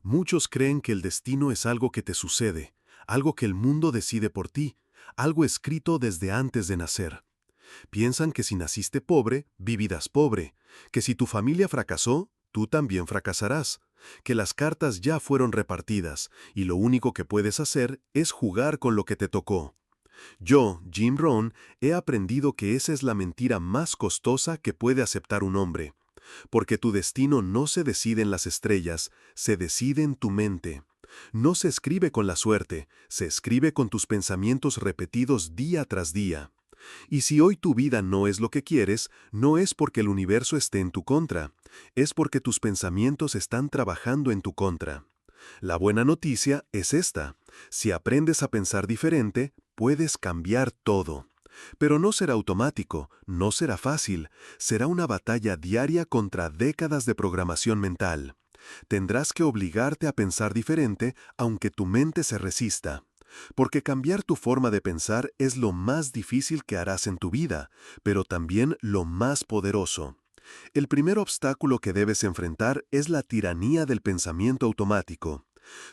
Muchos creen que el destino es algo que te sucede, algo que el mundo decide por ti, algo escrito desde antes de nacer. Piensan que si naciste pobre, vivirás pobre, que si tu familia fracasó, tú también fracasarás, que las cartas ya fueron repartidas y lo único que puedes hacer es jugar con lo que te tocó. Yo, Jim Rohn, he aprendido que esa es la mentira más costosa que puede aceptar un hombre, porque tu destino no se decide en las estrellas, se decide en tu mente. No se escribe con la suerte, se escribe con tus pensamientos repetidos día tras día. Y si hoy tu vida no es lo que quieres, no es porque el universo esté en tu contra, es porque tus pensamientos están trabajando en tu contra. La buena noticia es esta: si aprendes a pensar diferente, puedes cambiar todo. Pero no será automático, no será fácil, será una batalla diaria contra décadas de programación mental. Tendrás que obligarte a pensar diferente aunque tu mente se resista. Porque cambiar tu forma de pensar es lo más difícil que harás en tu vida, pero también lo más poderoso. El primer obstáculo que debes enfrentar es la tiranía del pensamiento automático.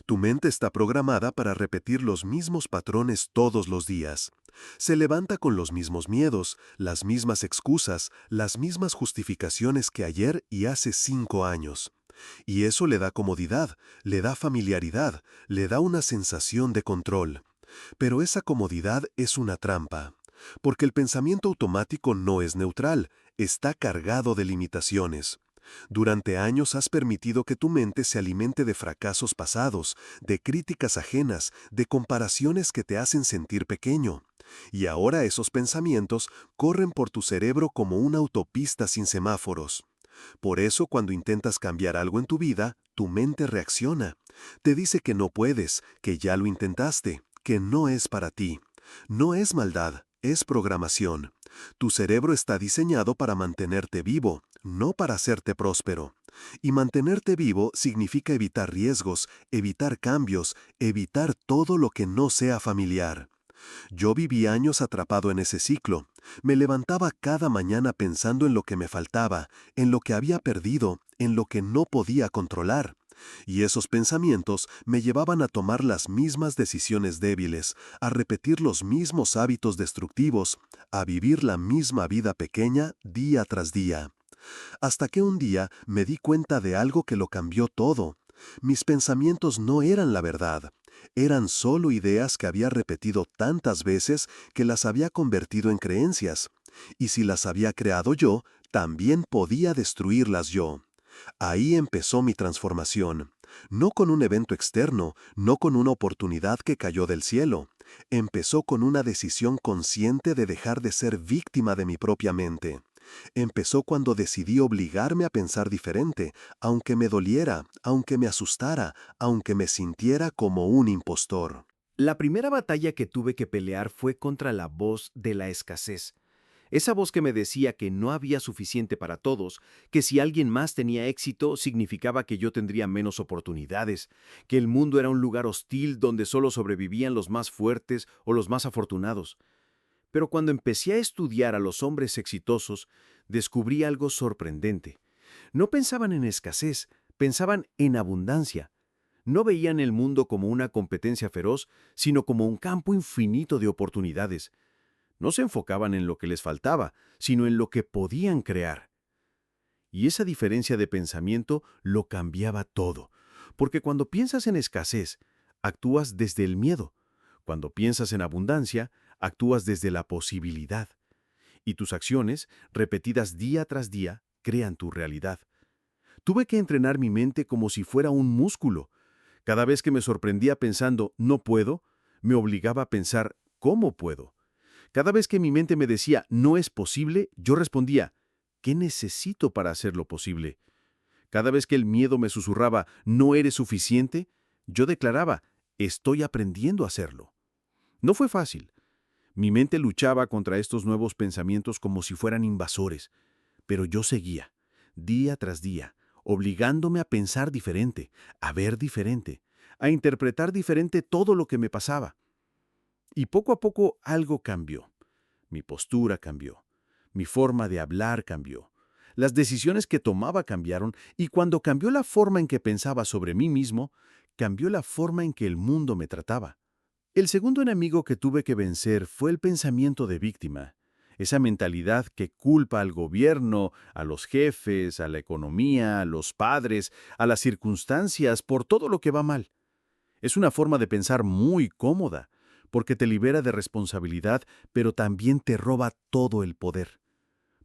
Tu mente está programada para repetir los mismos patrones todos los días. Se levanta con los mismos miedos, las mismas excusas, las mismas justificaciones que ayer y hace 5 años. Y eso le da comodidad, le da familiaridad, le da una sensación de control. Pero esa comodidad es una trampa, porque el pensamiento automático no es neutral, está cargado de limitaciones. Durante años has permitido que tu mente se alimente de fracasos pasados, de críticas ajenas, de comparaciones que te hacen sentir pequeño. Y ahora esos pensamientos corren por tu cerebro como una autopista sin semáforos. Por eso, cuando intentas cambiar algo en tu vida, tu mente reacciona. Te dice que no puedes, que ya lo intentaste, que no es para ti. No es maldad, es programación. Tu cerebro está diseñado para mantenerte vivo, no para hacerte próspero. Y mantenerte vivo significa evitar riesgos, evitar cambios, evitar todo lo que no sea familiar. Yo viví años atrapado en ese ciclo. Me levantaba cada mañana pensando en lo que me faltaba, en lo que había perdido, en lo que no podía controlar. Y esos pensamientos me llevaban a tomar las mismas decisiones débiles, a repetir los mismos hábitos destructivos, a vivir la misma vida pequeña día tras día. Hasta que un día me di cuenta de algo que lo cambió todo. Mis pensamientos no eran la verdad. Eran solo ideas que había repetido tantas veces que las había convertido en creencias. Y si las había creado yo, también podía destruirlas yo. Ahí empezó mi transformación. No con un evento externo, no con una oportunidad que cayó del cielo. Empezó con una decisión consciente de dejar de ser víctima de mi propia mente. Empezó cuando decidí obligarme a pensar diferente, aunque me doliera, aunque me asustara, aunque me sintiera como un impostor. La primera batalla que tuve que pelear fue contra la voz de la escasez. Esa voz que me decía que no había suficiente para todos, que si alguien más tenía éxito significaba que yo tendría menos oportunidades, que el mundo era un lugar hostil donde solo sobrevivían los más fuertes o los más afortunados. Pero cuando empecé a estudiar a los hombres exitosos, descubrí algo sorprendente. No pensaban en escasez, pensaban en abundancia. No veían el mundo como una competencia feroz, sino como un campo infinito de oportunidades. No se enfocaban en lo que les faltaba, sino en lo que podían crear. Y esa diferencia de pensamiento lo cambiaba todo, porque cuando piensas en escasez, actúas desde el miedo. Cuando piensas en abundancia, actúas desde la posibilidad. Y tus acciones, repetidas día tras día, crean tu realidad. Tuve que entrenar mi mente como si fuera un músculo. Cada vez que me sorprendía pensando "no puedo", me obligaba a pensar "¿cómo puedo?". Cada vez que mi mente me decía "no es posible", yo respondía "¿qué necesito para hacerlo posible?". Cada vez que el miedo me susurraba "no eres suficiente", yo declaraba "estoy aprendiendo a hacerlo". No fue fácil. Mi mente luchaba contra estos nuevos pensamientos como si fueran invasores, pero yo seguía, día tras día, obligándome a pensar diferente, a ver diferente, a interpretar diferente todo lo que me pasaba. Y poco a poco algo cambió. Mi postura cambió. Mi forma de hablar cambió. Las decisiones que tomaba cambiaron y cuando cambió la forma en que pensaba sobre mí mismo, cambió la forma en que el mundo me trataba. El segundo enemigo que tuve que vencer fue el pensamiento de víctima. Esa mentalidad que culpa al gobierno, a los jefes, a la economía, a los padres, a las circunstancias por todo lo que va mal. Es una forma de pensar muy cómoda, porque te libera de responsabilidad, pero también te roba todo el poder.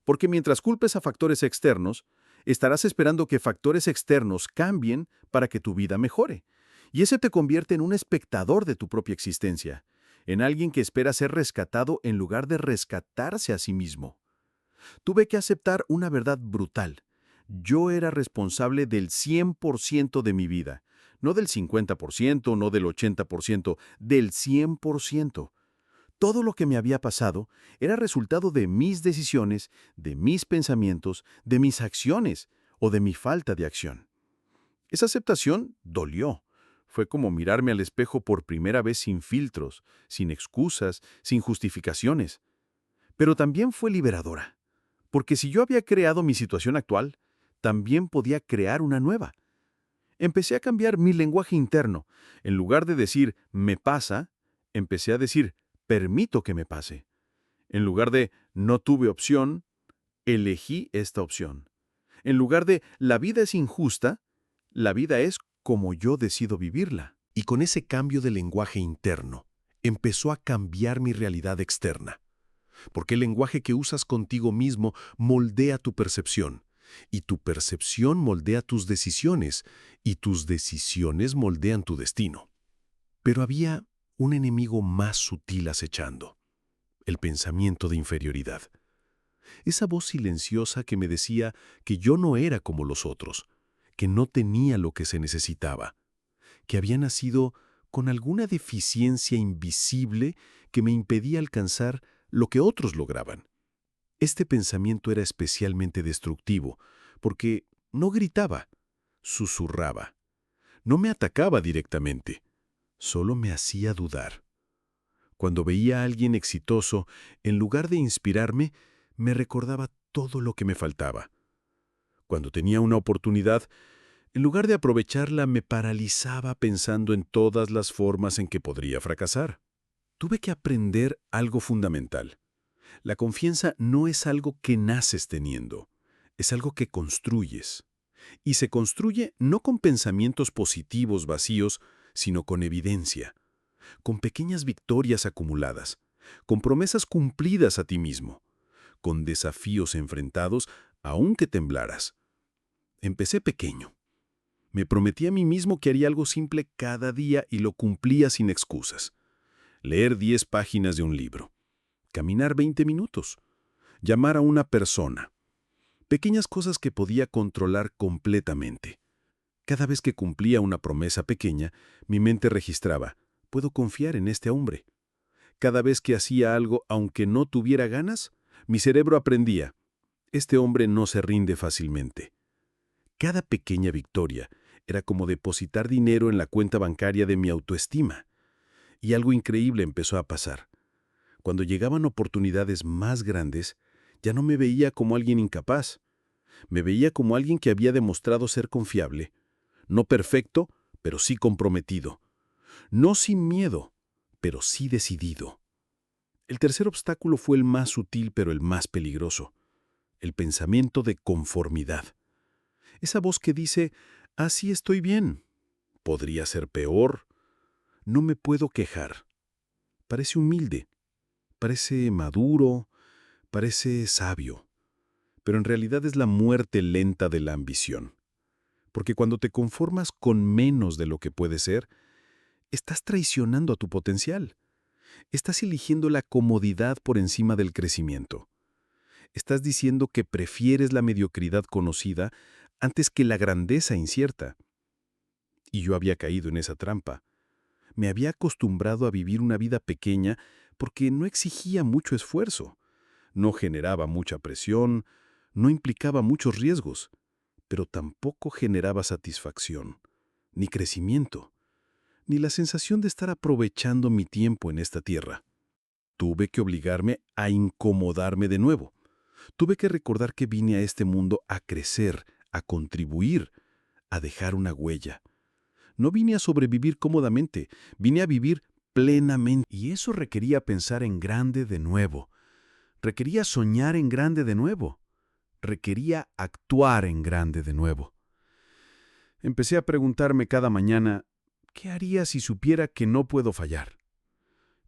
Porque mientras culpes a factores externos, estarás esperando que factores externos cambien para que tu vida mejore. Y ese te convierte en un espectador de tu propia existencia, en alguien que espera ser rescatado en lugar de rescatarse a sí mismo. Tuve que aceptar una verdad brutal. Yo era responsable del 100% de mi vida, no del 50%, no del 80%, del 100%. Todo lo que me había pasado era resultado de mis decisiones, de mis pensamientos, de mis acciones o de mi falta de acción. Esa aceptación dolió. Fue como mirarme al espejo por primera vez sin filtros, sin excusas, sin justificaciones. Pero también fue liberadora, porque si yo había creado mi situación actual, también podía crear una nueva. Empecé a cambiar mi lenguaje interno. En lugar de decir me pasa, empecé a decir permito que me pase. En lugar de no tuve opción, elegí esta opción. En lugar de la vida es injusta, la vida es como yo decido vivirla. Y con ese cambio de lenguaje interno, empezó a cambiar mi realidad externa. Porque el lenguaje que usas contigo mismo moldea tu percepción, y tu percepción moldea tus decisiones, y tus decisiones moldean tu destino. Pero había un enemigo más sutil acechando: el pensamiento de inferioridad. Esa voz silenciosa que me decía que yo no era como los otros, que no tenía lo que se necesitaba, que había nacido con alguna deficiencia invisible que me impedía alcanzar lo que otros lograban. Este pensamiento era especialmente destructivo, porque no gritaba, susurraba. No me atacaba directamente, solo me hacía dudar. Cuando veía a alguien exitoso, en lugar de inspirarme, me recordaba todo lo que me faltaba. Cuando tenía una oportunidad, en lugar de aprovecharla, me paralizaba pensando en todas las formas en que podría fracasar. Tuve que aprender algo fundamental. La confianza no es algo que naces teniendo, es algo que construyes. Y se construye no con pensamientos positivos vacíos, sino con evidencia, con pequeñas victorias acumuladas, con promesas cumplidas a ti mismo, con desafíos enfrentados aunque temblaras. Empecé pequeño. Me prometí a mí mismo que haría algo simple cada día y lo cumplía sin excusas. Leer 10 páginas de un libro. Caminar 20 minutos. Llamar a una persona. Pequeñas cosas que podía controlar completamente. Cada vez que cumplía una promesa pequeña, mi mente registraba: puedo confiar en este hombre. Cada vez que hacía algo aunque no tuviera ganas, mi cerebro aprendía: este hombre no se rinde fácilmente. Cada pequeña victoria era como depositar dinero en la cuenta bancaria de mi autoestima. Y algo increíble empezó a pasar. Cuando llegaban oportunidades más grandes, ya no me veía como alguien incapaz. Me veía como alguien que había demostrado ser confiable. No perfecto, pero sí comprometido. No sin miedo, pero sí decidido. El tercer obstáculo fue el más sutil, pero el más peligroso: el pensamiento de conformidad. Esa voz que dice: así estoy bien. Podría ser peor. No me puedo quejar. Parece humilde, parece maduro, parece sabio, pero en realidad es la muerte lenta de la ambición. Porque cuando te conformas con menos de lo que puedes ser, estás traicionando a tu potencial. Estás eligiendo la comodidad por encima del crecimiento. Estás diciendo que prefieres la mediocridad conocida antes que la grandeza incierta. Y yo había caído en esa trampa. Me había acostumbrado a vivir una vida pequeña porque no exigía mucho esfuerzo, no generaba mucha presión, no implicaba muchos riesgos, pero tampoco generaba satisfacción, ni crecimiento, ni la sensación de estar aprovechando mi tiempo en esta tierra. Tuve que obligarme a incomodarme de nuevo. Tuve que recordar que vine a este mundo a crecer, a contribuir, a dejar una huella. No vine a sobrevivir cómodamente, vine a vivir plenamente. Y eso requería pensar en grande de nuevo. Requería soñar en grande de nuevo. Requería actuar en grande de nuevo. Empecé a preguntarme cada mañana, ¿qué haría si supiera que no puedo fallar?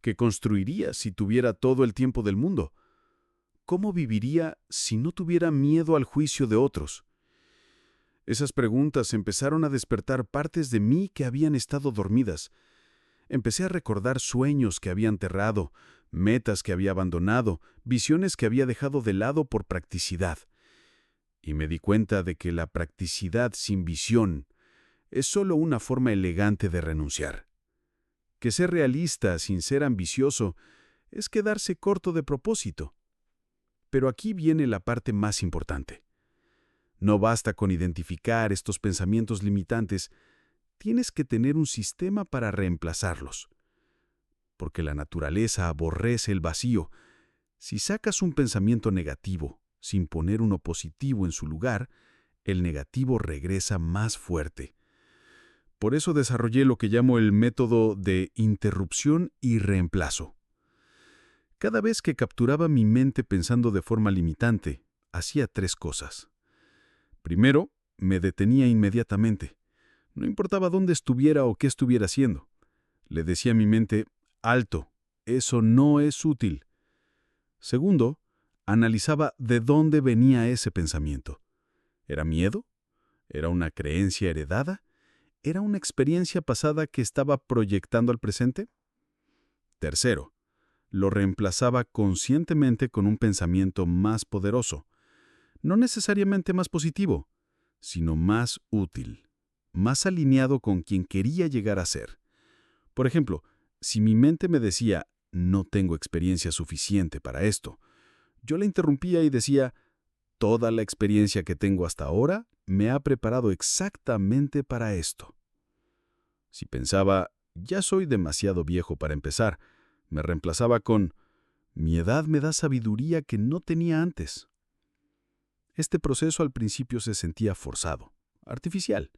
¿Qué construiría si tuviera todo el tiempo del mundo? ¿Cómo viviría si no tuviera miedo al juicio de otros? Esas preguntas empezaron a despertar partes de mí que habían estado dormidas. Empecé a recordar sueños que había enterrado, metas que había abandonado, visiones que había dejado de lado por practicidad. Y me di cuenta de que la practicidad sin visión es solo una forma elegante de renunciar. Que ser realista sin ser ambicioso es quedarse corto de propósito. Pero aquí viene la parte más importante. No basta con identificar estos pensamientos limitantes, tienes que tener un sistema para reemplazarlos. Porque la naturaleza aborrece el vacío. Si sacas un pensamiento negativo, sin poner uno positivo en su lugar, el negativo regresa más fuerte. Por eso desarrollé lo que llamo el método de interrupción y reemplazo. Cada vez que capturaba mi mente pensando de forma limitante, hacía 3 cosas. Primero, me detenía inmediatamente. No importaba dónde estuviera o qué estuviera haciendo. Le decía a mi mente, alto, eso no es útil. Segundo, analizaba de dónde venía ese pensamiento. ¿Era miedo? ¿Era una creencia heredada? ¿Era una experiencia pasada que estaba proyectando al presente? Tercero, lo reemplazaba conscientemente con un pensamiento más poderoso. No necesariamente más positivo, sino más útil, más alineado con quien quería llegar a ser. Por ejemplo, si mi mente me decía, no tengo experiencia suficiente para esto, yo la interrumpía y decía, toda la experiencia que tengo hasta ahora me ha preparado exactamente para esto. Si pensaba, ya soy demasiado viejo para empezar, me reemplazaba con, mi edad me da sabiduría que no tenía antes. Este proceso al principio se sentía forzado, artificial.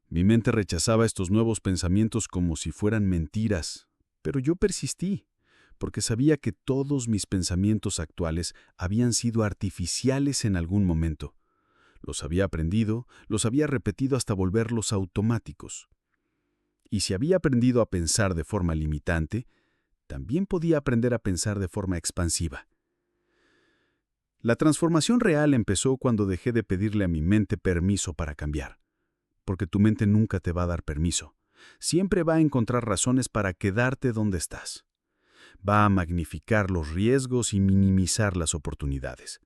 Mi mente rechazaba estos nuevos pensamientos como si fueran mentiras, pero yo persistí, porque sabía que todos mis pensamientos actuales habían sido artificiales en algún momento. Los había aprendido, los había repetido hasta volverlos automáticos. Y si había aprendido a pensar de forma limitante, también podía aprender a pensar de forma expansiva. La transformación real empezó cuando dejé de pedirle a mi mente permiso para cambiar. Porque tu mente nunca te va a dar permiso. Siempre va a encontrar razones para quedarte donde estás. Va a magnificar los riesgos y minimizar las oportunidades.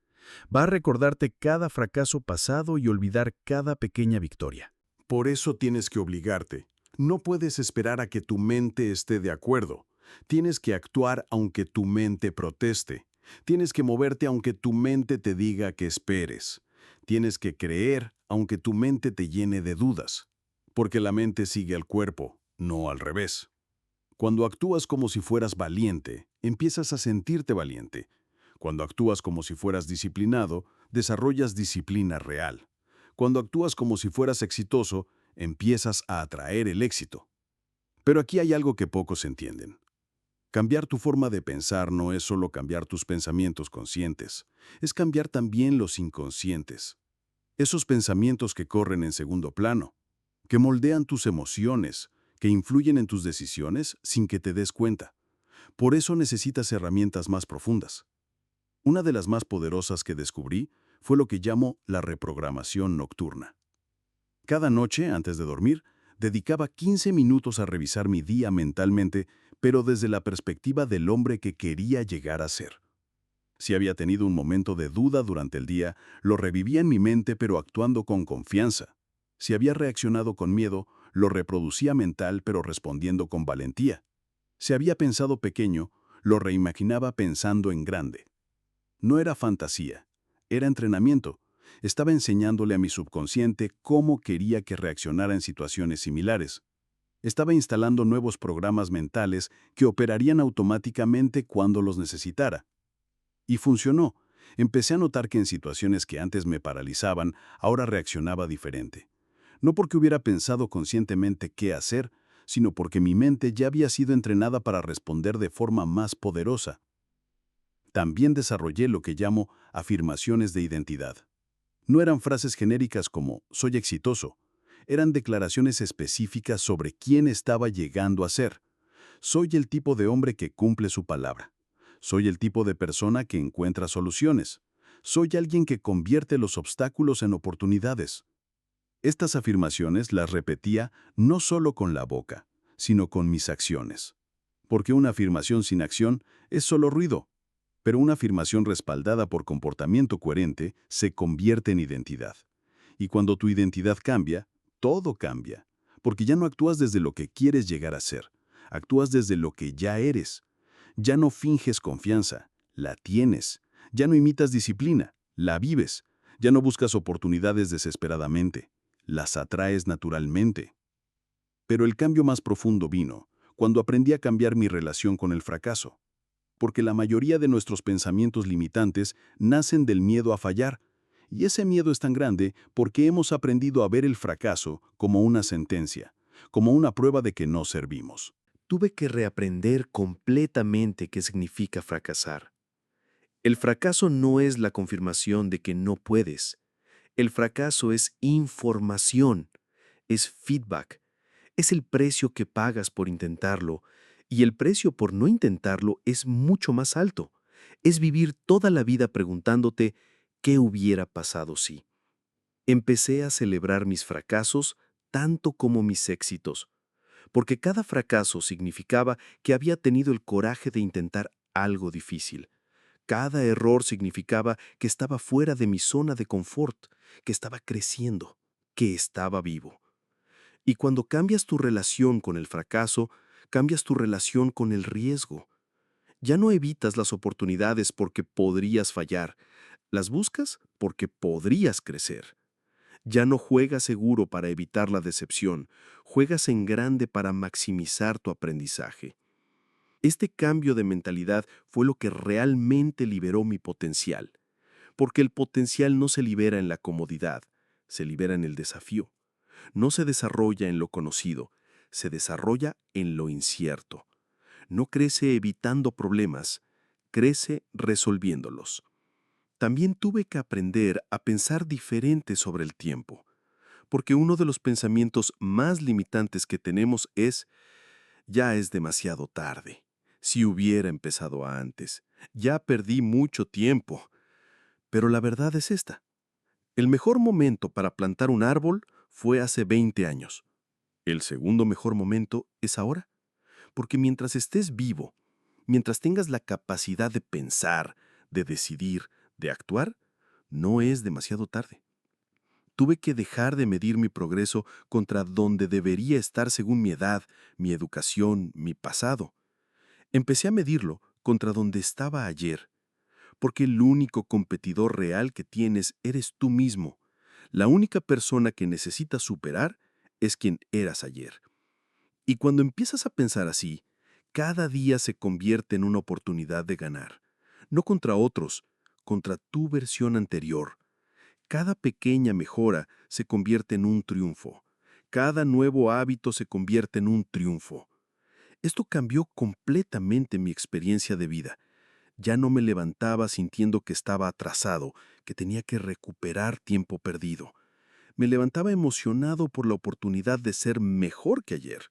Va a recordarte cada fracaso pasado y olvidar cada pequeña victoria. Por eso tienes que obligarte. No puedes esperar a que tu mente esté de acuerdo. Tienes que actuar aunque tu mente proteste. Tienes que moverte aunque tu mente te diga que esperes. Tienes que creer aunque tu mente te llene de dudas. Porque la mente sigue al cuerpo, no al revés. Cuando actúas como si fueras valiente, empiezas a sentirte valiente. Cuando actúas como si fueras disciplinado, desarrollas disciplina real. Cuando actúas como si fueras exitoso, empiezas a atraer el éxito. Pero aquí hay algo que pocos entienden. Cambiar tu forma de pensar no es solo cambiar tus pensamientos conscientes, es cambiar también los inconscientes. Esos pensamientos que corren en segundo plano, que moldean tus emociones, que influyen en tus decisiones sin que te des cuenta. Por eso necesitas herramientas más profundas. Una de las más poderosas que descubrí fue lo que llamo la reprogramación nocturna. Cada noche, antes de dormir, dedicaba 15 minutos a revisar mi día mentalmente, pero desde la perspectiva del hombre que quería llegar a ser. Si había tenido un momento de duda durante el día, lo revivía en mi mente pero actuando con confianza. Si había reaccionado con miedo, lo reproducía mental pero respondiendo con valentía. Si había pensado pequeño, lo reimaginaba pensando en grande. No era fantasía, era entrenamiento. Estaba enseñándole a mi subconsciente cómo quería que reaccionara en situaciones similares. Estaba instalando nuevos programas mentales que operarían automáticamente cuando los necesitara. Y funcionó. Empecé a notar que en situaciones que antes me paralizaban, ahora reaccionaba diferente. No porque hubiera pensado conscientemente qué hacer, sino porque mi mente ya había sido entrenada para responder de forma más poderosa. También desarrollé lo que llamo afirmaciones de identidad. No eran frases genéricas como «soy exitoso», eran declaraciones específicas sobre quién estaba llegando a ser. Soy el tipo de hombre que cumple su palabra. Soy el tipo de persona que encuentra soluciones. Soy alguien que convierte los obstáculos en oportunidades. Estas afirmaciones las repetía no solo con la boca, sino con mis acciones. Porque una afirmación sin acción es solo ruido, pero una afirmación respaldada por comportamiento coherente se convierte en identidad. Y cuando tu identidad cambia, todo cambia, porque ya no actúas desde lo que quieres llegar a ser, actúas desde lo que ya eres. Ya no finges confianza, la tienes. Ya no imitas disciplina, la vives. Ya no buscas oportunidades desesperadamente, las atraes naturalmente. Pero el cambio más profundo vino cuando aprendí a cambiar mi relación con el fracaso. Porque la mayoría de nuestros pensamientos limitantes nacen del miedo a fallar. Y ese miedo es tan grande porque hemos aprendido a ver el fracaso como una sentencia, como una prueba de que no servimos. Tuve que reaprender completamente qué significa fracasar. El fracaso no es la confirmación de que no puedes. El fracaso es información, es feedback, es el precio que pagas por intentarlo, y el precio por no intentarlo es mucho más alto. Es vivir toda la vida preguntándote qué hubiera pasado si. Empecé a celebrar mis fracasos tanto como mis éxitos, porque cada fracaso significaba que había tenido el coraje de intentar algo difícil. Cada error significaba que estaba fuera de mi zona de confort, que estaba creciendo, que estaba vivo. Y cuando cambias tu relación con el fracaso, cambias tu relación con el riesgo. Ya no evitas las oportunidades porque podrías fallar, las buscas porque podrías crecer. Ya no juegas seguro para evitar la decepción, juegas en grande para maximizar tu aprendizaje. Este cambio de mentalidad fue lo que realmente liberó mi potencial, porque el potencial no se libera en la comodidad, se libera en el desafío. No se desarrolla en lo conocido, se desarrolla en lo incierto. No crece evitando problemas, crece resolviéndolos. También tuve que aprender a pensar diferente sobre el tiempo, porque uno de los pensamientos más limitantes que tenemos es, ya es demasiado tarde. Si hubiera empezado antes, ya perdí mucho tiempo. Pero la verdad es esta. El mejor momento para plantar un árbol fue hace 20 años. El segundo mejor momento es ahora, porque mientras estés vivo, mientras tengas la capacidad de pensar, de decidir, de actuar, no es demasiado tarde. Tuve que dejar de medir mi progreso contra donde debería estar según mi edad, mi educación, mi pasado. Empecé a medirlo contra donde estaba ayer, porque el único competidor real que tienes eres tú mismo. La única persona que necesitas superar es quien eras ayer. Y cuando empiezas a pensar así, cada día se convierte en una oportunidad de ganar. No contra otros, contra tu versión anterior. Cada pequeña mejora se convierte en un triunfo. Cada nuevo hábito se convierte en un triunfo. Esto cambió completamente mi experiencia de vida. Ya no me levantaba sintiendo que estaba atrasado, que tenía que recuperar tiempo perdido. Me levantaba emocionado por la oportunidad de ser mejor que ayer.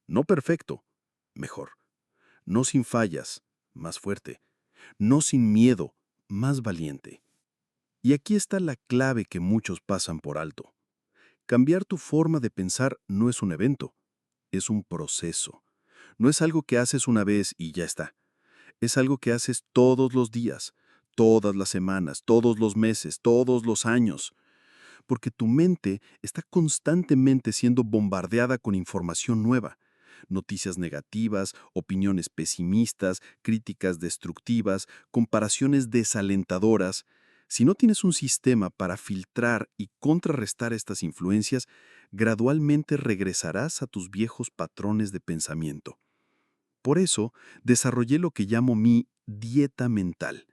No perfecto, mejor. No sin fallas, más fuerte. No sin miedo, más valiente. Y aquí está la clave que muchos pasan por alto. Cambiar tu forma de pensar no es un evento, es un proceso. No es algo que haces una vez y ya está. Es algo que haces todos los días, todas las semanas, todos los meses, todos los años. Porque tu mente está constantemente siendo bombardeada con información nueva. Noticias negativas, opiniones pesimistas, críticas destructivas, comparaciones desalentadoras. Si no tienes un sistema para filtrar y contrarrestar estas influencias, gradualmente regresarás a tus viejos patrones de pensamiento. Por eso, desarrollé lo que llamo mi dieta mental.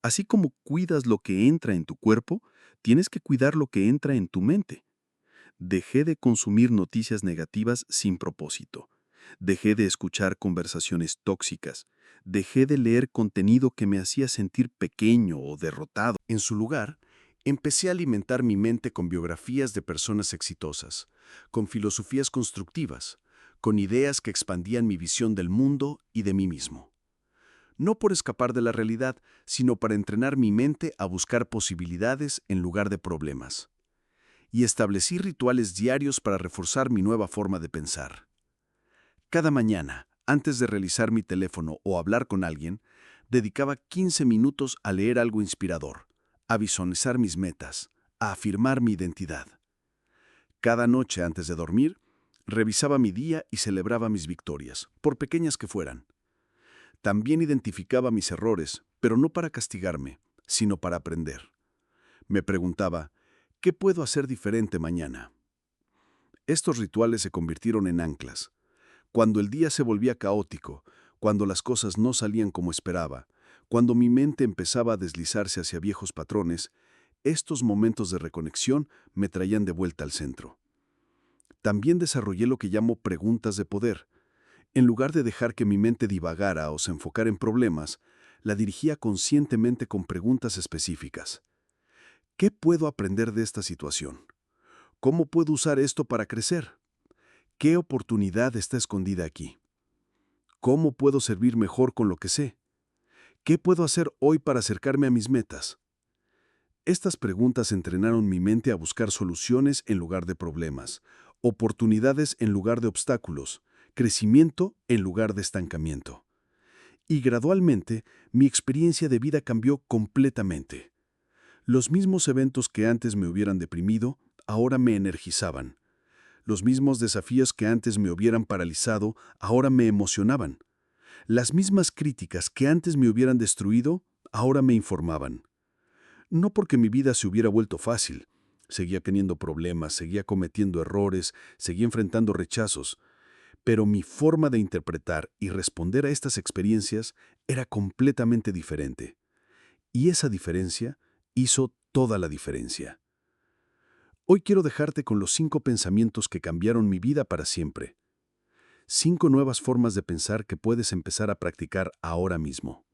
Así como cuidas lo que entra en tu cuerpo, tienes que cuidar lo que entra en tu mente. Dejé de consumir noticias negativas sin propósito. Dejé de escuchar conversaciones tóxicas. Dejé de leer contenido que me hacía sentir pequeño o derrotado. En su lugar, empecé a alimentar mi mente con biografías de personas exitosas, con filosofías constructivas, con ideas que expandían mi visión del mundo y de mí mismo. No por escapar de la realidad, sino para entrenar mi mente a buscar posibilidades en lugar de problemas. Y establecí rituales diarios para reforzar mi nueva forma de pensar. Cada mañana, antes de realizar mi teléfono o hablar con alguien, dedicaba 15 minutos a leer algo inspirador, a visualizar mis metas, a afirmar mi identidad. Cada noche antes de dormir, revisaba mi día y celebraba mis victorias, por pequeñas que fueran. También identificaba mis errores, pero no para castigarme, sino para aprender. Me preguntaba, ¿qué puedo hacer diferente mañana? Estos rituales se convirtieron en anclas. Cuando el día se volvía caótico, cuando las cosas no salían como esperaba, cuando mi mente empezaba a deslizarse hacia viejos patrones, estos momentos de reconexión me traían de vuelta al centro. También desarrollé lo que llamo preguntas de poder. En lugar de dejar que mi mente divagara o se enfocara en problemas, la dirigía conscientemente con preguntas específicas. ¿Qué puedo aprender de esta situación? ¿Cómo puedo usar esto para crecer? ¿Qué oportunidad está escondida aquí? ¿Cómo puedo servir mejor con lo que sé? ¿Qué puedo hacer hoy para acercarme a mis metas? Estas preguntas entrenaron mi mente a buscar soluciones en lugar de problemas, oportunidades en lugar de obstáculos, crecimiento en lugar de estancamiento. Y gradualmente, mi experiencia de vida cambió completamente. Los mismos eventos que antes me hubieran deprimido, ahora me energizaban. Los mismos desafíos que antes me hubieran paralizado, ahora me emocionaban. Las mismas críticas que antes me hubieran destruido, ahora me informaban. No porque mi vida se hubiera vuelto fácil. Seguía teniendo problemas, seguía cometiendo errores, seguía enfrentando rechazos. Pero mi forma de interpretar y responder a estas experiencias era completamente diferente. Y esa diferencia hizo toda la diferencia. Hoy quiero dejarte con los 5 pensamientos que cambiaron mi vida para siempre. 5 nuevas formas de pensar que puedes empezar a practicar ahora mismo.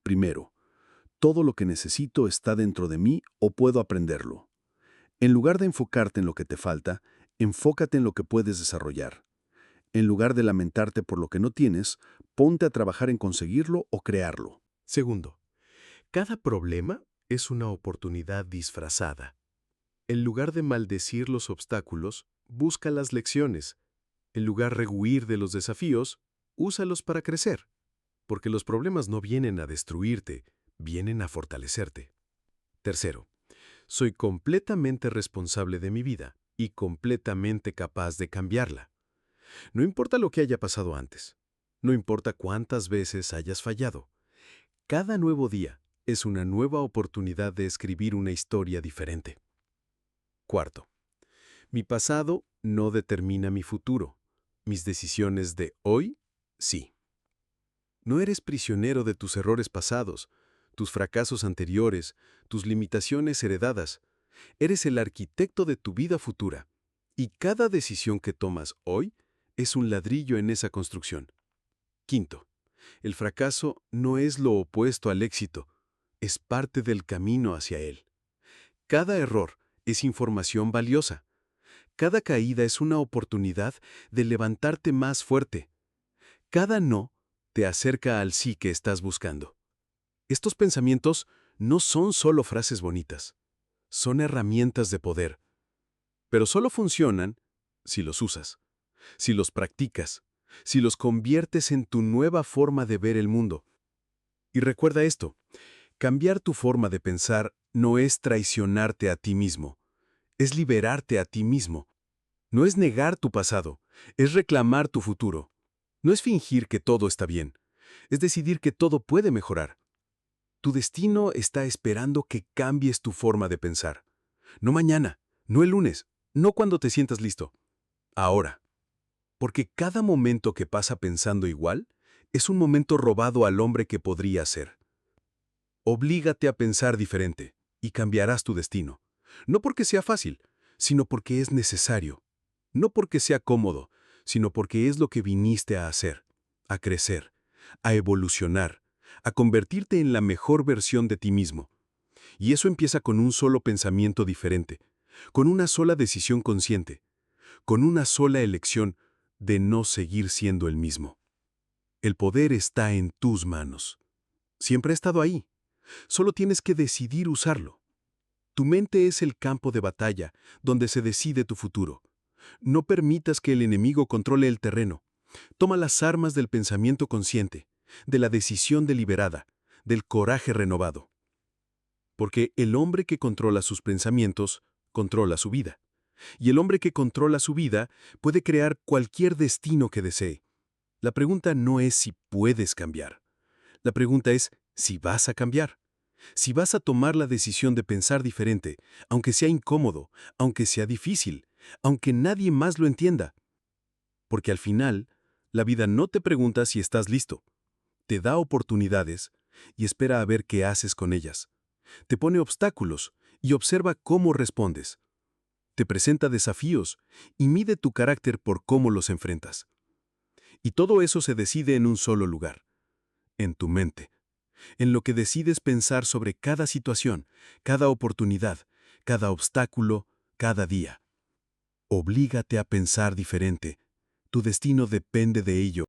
Primero, todo lo que necesito está dentro de mí o puedo aprenderlo. En lugar de enfocarte en lo que te falta, enfócate en lo que puedes desarrollar. En lugar de lamentarte por lo que no tienes, ponte a trabajar en conseguirlo o crearlo. Segundo, cada problema es una oportunidad disfrazada. En lugar de maldecir los obstáculos, busca las lecciones. En lugar de huir de los desafíos, úsalos para crecer. Porque los problemas no vienen a destruirte, vienen a fortalecerte. Tercero, soy completamente responsable de mi vida y completamente capaz de cambiarla. No importa lo que haya pasado antes. No importa cuántas veces hayas fallado. Cada nuevo día es una nueva oportunidad de escribir una historia diferente. Cuarto, mi pasado no determina mi futuro. Mis decisiones de hoy, sí. No eres prisionero de tus errores pasados, tus fracasos anteriores, tus limitaciones heredadas. Eres el arquitecto de tu vida futura. Y cada decisión que tomas hoy es un ladrillo en esa construcción. Quinto, el fracaso no es lo opuesto al éxito, es parte del camino hacia él. Cada error es información valiosa. Cada caída es una oportunidad de levantarte más fuerte. Cada no te acerca al sí que estás buscando. Estos pensamientos no son solo frases bonitas, son herramientas de poder, pero solo funcionan si los usas, si los practicas, si los conviertes en tu nueva forma de ver el mundo. Y recuerda esto, cambiar tu forma de pensar no es traicionarte a ti mismo, es liberarte a ti mismo. No es negar tu pasado, es reclamar tu futuro. No es fingir que todo está bien, es decidir que todo puede mejorar. Tu destino está esperando que cambies tu forma de pensar. No mañana, no el lunes, no cuando te sientas listo. Ahora. Porque cada momento que pasa pensando igual es un momento robado al hombre que podría ser. Oblígate a pensar diferente y cambiarás tu destino. No porque sea fácil, sino porque es necesario. No porque sea cómodo, sino porque es lo que viniste a hacer, a crecer, a evolucionar, a convertirte en la mejor versión de ti mismo. Y eso empieza con un solo pensamiento diferente, con una sola decisión consciente, con una sola elección de no seguir siendo el mismo. El poder está en tus manos. Siempre ha estado ahí. Solo tienes que decidir usarlo. Tu mente es el campo de batalla donde se decide tu futuro. No permitas que el enemigo controle el terreno. Toma las armas del pensamiento consciente, de la decisión deliberada, del coraje renovado. Porque el hombre que controla sus pensamientos, controla su vida. Y el hombre que controla su vida puede crear cualquier destino que desee. La pregunta no es si puedes cambiar. La pregunta es si vas a cambiar. Si vas a tomar la decisión de pensar diferente, aunque sea incómodo, aunque sea difícil, aunque nadie más lo entienda. Porque al final, la vida no te pregunta si estás listo. Te da oportunidades y espera a ver qué haces con ellas. Te pone obstáculos y observa cómo respondes. Te presenta desafíos y mide tu carácter por cómo los enfrentas. Y todo eso se decide en un solo lugar, en tu mente. En lo que decides pensar sobre cada situación, cada oportunidad, cada obstáculo, cada día. Oblígate a pensar diferente. Tu destino depende de ello.